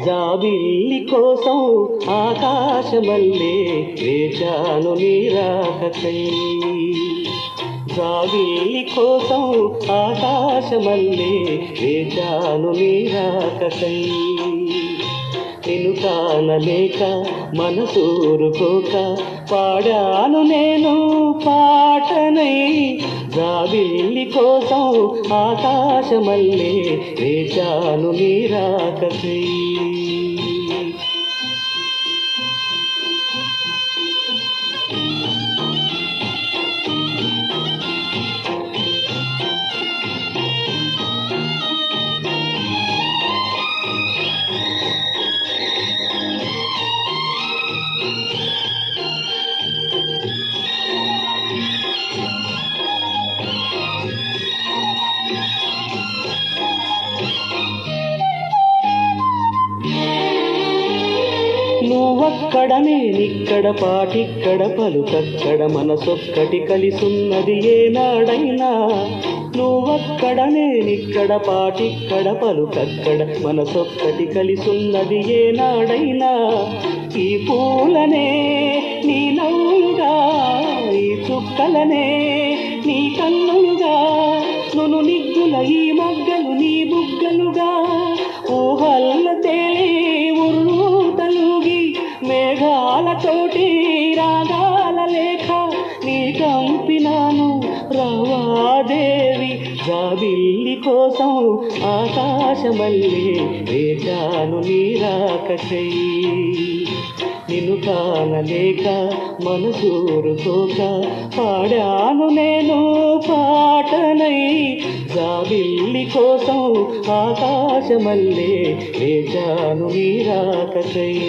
జాబిల్లి కోసం ఆకాశమల్లే వేచాను నీ రాకకై. జాబిల్లి కోసం ఆకాశమల్లే వేచాను నీ రాకకై. నిన్ను కానలేక మనసూరుకోక పాడాను నేను పాటనై. జాబిల్లి కోసం ఆకాశమల్లే వేచాను నీ రాకకై. నువ్వక్కడ నేనిక్కడ పాటిక్కడ పలుకక్కడ మనసొక్కటి కలిసున్నది ఏనాడైనా. నువ్వక్కడ నేనిక్కడ పాటిక్కడ పలుకక్కడ మనసొక్కటి కలిసున్నది ఏనాడైనా. ఈ పూలనే నీ నవ్వులుగా, ఈ చుక్కలనే నీ కన్నులుగా, నును నిగ్గుల ఈ మగ్గలు నీ బుగ్గలుగా, ఊహల్ల తేలి ఉర్రూతలుగి మేఘాలతోటి రాగాల లేఖ నీ కంపినాను రావాదేవి. జాబిల్లి కోసం ఆకాశమల్లే వేచాను నీ రాకకై. నిన్ను కానలేక మనసూరుకోక పాడాను నేను పాటనై. జాబిల్లి కోసం ఆకాశమల్లే వేచాను నీ రాకకై.